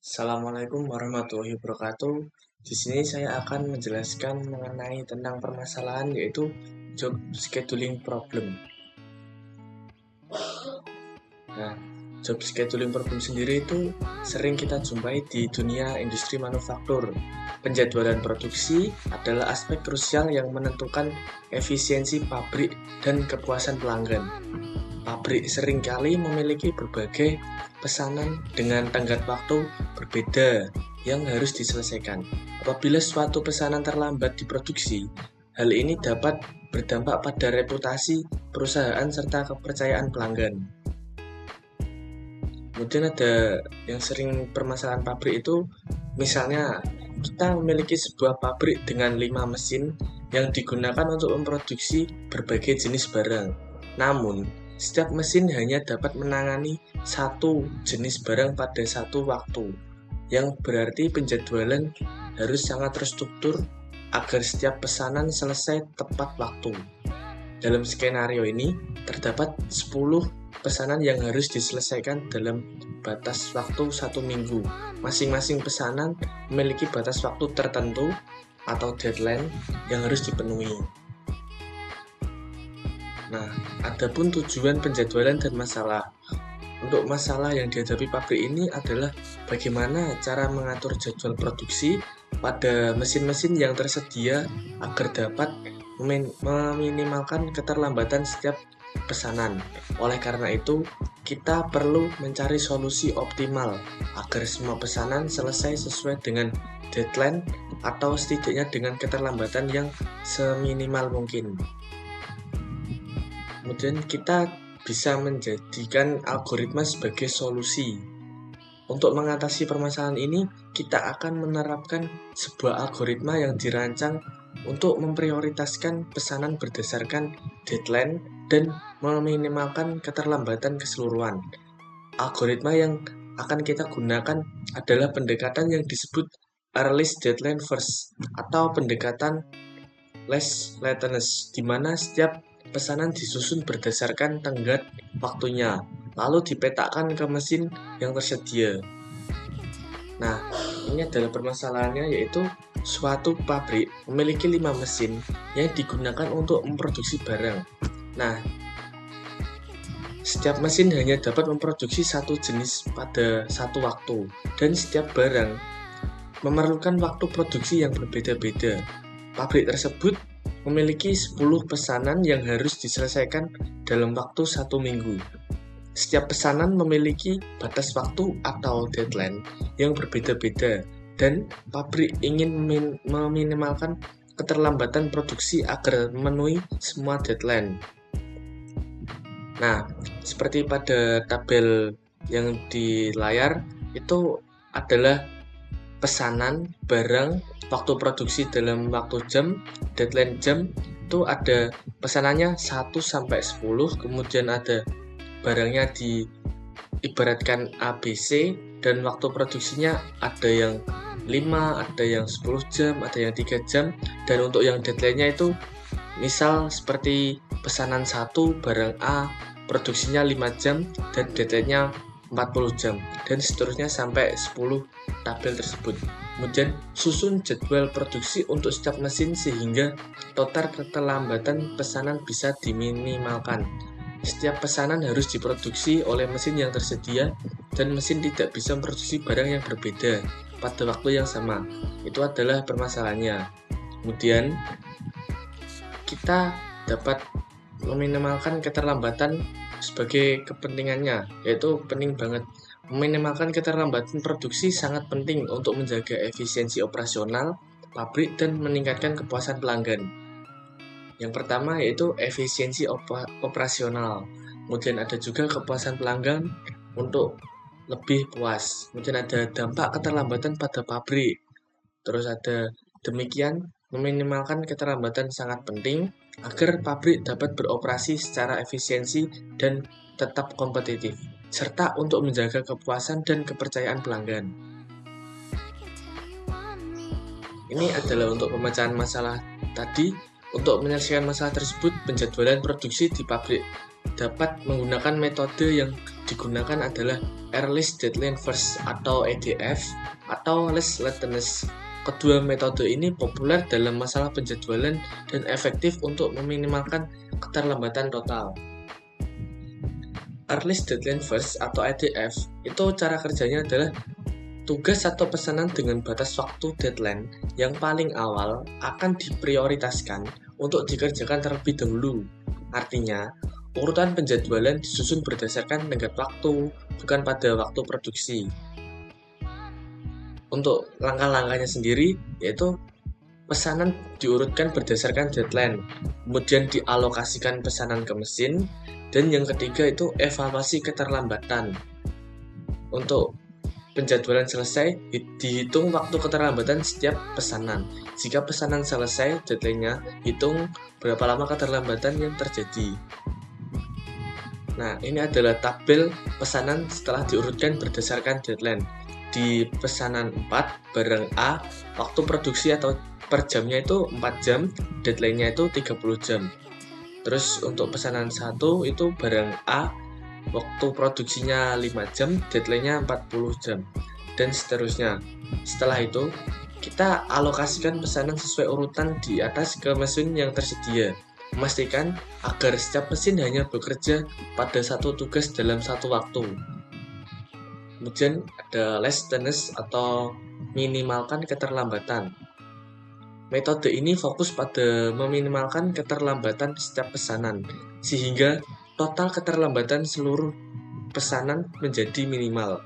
Assalamualaikum warahmatullahi wabarakatuh. Di sini saya akan menjelaskan mengenai tentang permasalahan yaitu job scheduling problem. Nah, job scheduling problem sendiri itu sering kita jumpai di dunia industri manufaktur. Penjadwalan produksi adalah aspek krusial yang menentukan efisiensi pabrik dan kepuasan pelanggan. Pabrik seringkali memiliki berbagai pesanan dengan tenggat waktu berbeda yang harus diselesaikan. Apabila suatu pesanan terlambat diproduksi, hal ini dapat berdampak pada reputasi perusahaan serta kepercayaan pelanggan. Kemudian ada yang sering permasalahan pabrik itu, misalnya kita memiliki sebuah pabrik dengan 5 mesin yang digunakan untuk memproduksi berbagai jenis barang. Namun, setiap mesin hanya dapat menangani satu jenis barang pada satu waktu, yang berarti penjadwalan harus sangat terstruktur agar setiap pesanan selesai tepat waktu. Dalam skenario ini, terdapat 10 pesanan yang harus diselesaikan dalam batas waktu 1 minggu. Masing-masing pesanan memiliki batas waktu tertentu atau deadline yang harus dipenuhi. Nah, adapun tujuan penjadwalan dan masalah. Untuk masalah yang dihadapi pabrik ini adalah bagaimana cara mengatur jadwal produksi pada mesin-mesin yang tersedia agar dapat meminimalkan keterlambatan setiap pesanan. Oleh karena itu, kita perlu mencari solusi optimal agar semua pesanan selesai sesuai dengan deadline atau setidaknya dengan keterlambatan yang seminimal mungkin. Kemudian kita bisa menjadikan algoritma sebagai solusi. Untuk mengatasi permasalahan ini, kita akan menerapkan sebuah algoritma yang dirancang untuk memprioritaskan pesanan berdasarkan deadline dan meminimalkan keterlambatan keseluruhan. Algoritma yang akan kita gunakan adalah pendekatan yang disebut earliest deadline first atau pendekatan less lateness, di mana setiap pesanan disusun berdasarkan tenggat waktunya, lalu dipetakan ke mesin yang tersedia. Nah, ini adalah permasalahannya, yaitu suatu pabrik memiliki 5 mesin yang digunakan untuk memproduksi barang. Nah, setiap mesin hanya dapat memproduksi satu jenis pada satu waktu, dan setiap barang memerlukan waktu produksi yang berbeda-beda. Pabrik tersebut memiliki 10 pesanan yang harus diselesaikan dalam waktu 1 minggu. Setiap pesanan memiliki batas waktu atau deadline yang berbeda-beda, dan pabrik ingin meminimalkan keterlambatan produksi agar memenuhi semua deadline. Nah, seperti pada tabel yang di layar, itu adalah pesanan, barang, waktu produksi dalam waktu jam, deadline jam, itu ada pesanannya 1 sampai 10, kemudian ada barangnya diibaratkan ABC, dan waktu produksinya ada yang 5, ada yang 10 jam, ada yang 3 jam, dan untuk yang deadline-nya itu misal seperti pesanan 1 barang A produksinya 5 jam dan deadline-nya 40 jam, dan seterusnya sampai 10 tabel tersebut. Kemudian susun jadwal produksi untuk setiap mesin sehingga total keterlambatan pesanan bisa diminimalkan. Setiap pesanan harus diproduksi oleh mesin yang tersedia, dan mesin tidak bisa memproduksi barang yang berbeda pada waktu yang sama. Itu adalah permasalahannya. Kemudian kita dapat meminimalkan keterlambatan sebagai kepentingannya, yaitu penting banget. Meminimalkan keterlambatan produksi sangat penting untuk menjaga efisiensi operasional pabrik dan meningkatkan kepuasan pelanggan. Yang pertama yaitu efisiensi operasional, kemudian ada juga kepuasan pelanggan untuk lebih puas, kemudian ada dampak keterlambatan pada pabrik, terus ada demikian meminimalkan keterlambatan sangat penting agar pabrik dapat beroperasi secara efisiensi dan tetap kompetitif, serta untuk menjaga kepuasan dan kepercayaan pelanggan. Ini adalah untuk pemecahan masalah tadi. Untuk menyelesaikan masalah tersebut, penjadwalan produksi di pabrik dapat menggunakan metode yang digunakan adalah Earliest Deadline First atau EDF atau Least Lateness. Kedua metode ini populer dalam masalah penjadwalan dan efektif untuk meminimalkan keterlambatan total. Earliest Deadline First atau EDF itu cara kerjanya adalah tugas atau pesanan dengan batas waktu deadline yang paling awal akan diprioritaskan untuk dikerjakan terlebih dahulu. Artinya, urutan penjadwalan disusun berdasarkan tenggat waktu, bukan pada waktu produksi. Untuk langkah-langkahnya sendiri, yaitu pesanan diurutkan berdasarkan deadline, kemudian dialokasikan pesanan ke mesin, dan yang ketiga itu evaluasi keterlambatan. Untuk penjadwalan selesai, dihitung waktu keterlambatan setiap pesanan. Jika pesanan selesai, deadline-nya hitung berapa lama keterlambatan yang terjadi. Nah, ini adalah tabel pesanan setelah diurutkan berdasarkan deadline. Di pesanan 4, barang A, waktu produksi atau per jamnya itu 4 jam, deadline-nya itu 30 jam. Terus untuk pesanan 1 itu barang A, waktu produksinya 5 jam, deadline-nya 40 jam, dan seterusnya. Setelah itu, kita alokasikan pesanan sesuai urutan di atas ke mesin yang tersedia. Memastikan agar setiap mesin hanya bekerja pada satu tugas dalam satu waktu. Kemudian ada lateness atau minimalkan keterlambatan. Metode ini fokus pada meminimalkan keterlambatan setiap pesanan, sehingga total keterlambatan seluruh pesanan menjadi minimal.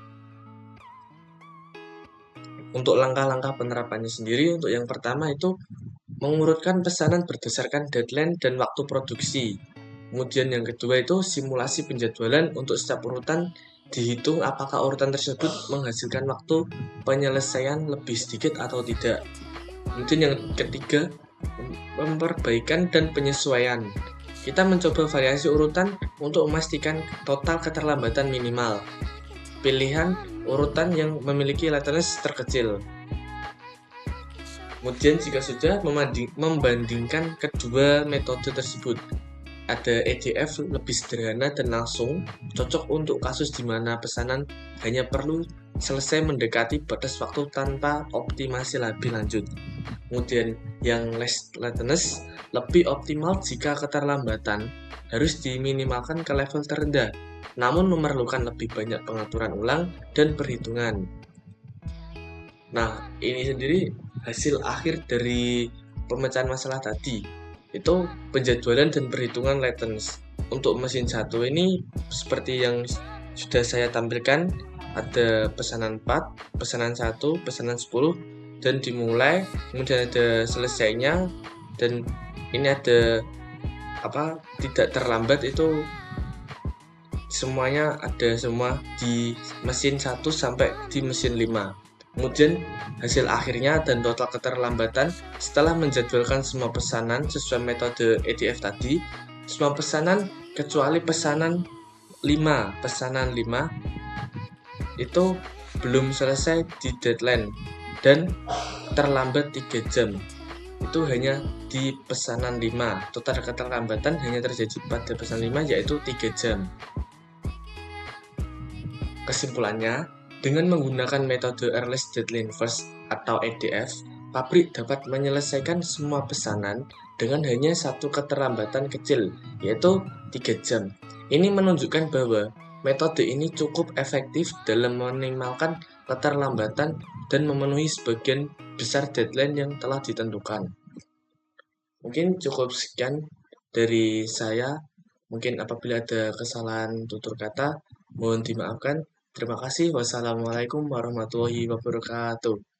Untuk langkah-langkah penerapannya sendiri, untuk yang pertama itu mengurutkan pesanan berdasarkan deadline dan waktu produksi. Kemudian yang kedua itu simulasi penjadwalan untuk setiap urutan, dihitung apakah urutan tersebut menghasilkan waktu penyelesaian lebih sedikit atau tidak. Kemudian yang ketiga, memperbaikan dan penyesuaian. Kita mencoba variasi urutan untuk memastikan total keterlambatan minimal. Pilihan urutan yang memiliki lateness terkecil. Kemudian jika sudah membandingkan kedua metode tersebut, ada EDF lebih sederhana dan langsung, cocok untuk kasus di mana pesanan hanya perlu selesai mendekati batas waktu tanpa optimasi lebih lanjut. Kemudian yang less lateness lebih optimal jika keterlambatan harus diminimalkan ke level terendah, namun memerlukan lebih banyak pengaturan ulang dan perhitungan. Nah, ini sendiri hasil akhir dari pemecahan masalah tadi. Itu penjadwalan dan perhitungan latency. Untuk mesin satu ini seperti yang sudah saya tampilkan, ada pesanan 4, pesanan 1, pesanan 10, dan dimulai, kemudian ada selesainya, dan ini ada tidak terlambat, itu semuanya ada semua di mesin 1 sampai di mesin 5. Kemudian hasil akhirnya dan total keterlambatan setelah menjadwalkan semua pesanan sesuai metode EDF tadi, semua pesanan kecuali pesanan 5 itu belum selesai di deadline dan terlambat 3 jam. Itu hanya di pesanan 5. Total keterlambatan hanya terjadi pada pesanan 5, yaitu 3 jam. Kesimpulannya, dengan menggunakan metode Earliest Deadline First atau EDF, pabrik dapat menyelesaikan semua pesanan dengan hanya satu keterlambatan kecil, yaitu 3 jam. Ini menunjukkan bahwa metode ini cukup efektif dalam meminimalkan keterlambatan dan memenuhi sebagian besar deadline yang telah ditentukan. Mungkin cukup sekian dari saya. Mungkin apabila ada kesalahan tutur kata, mohon dimaafkan. Terima kasih. Wassalamualaikum warahmatullahi wabarakatuh.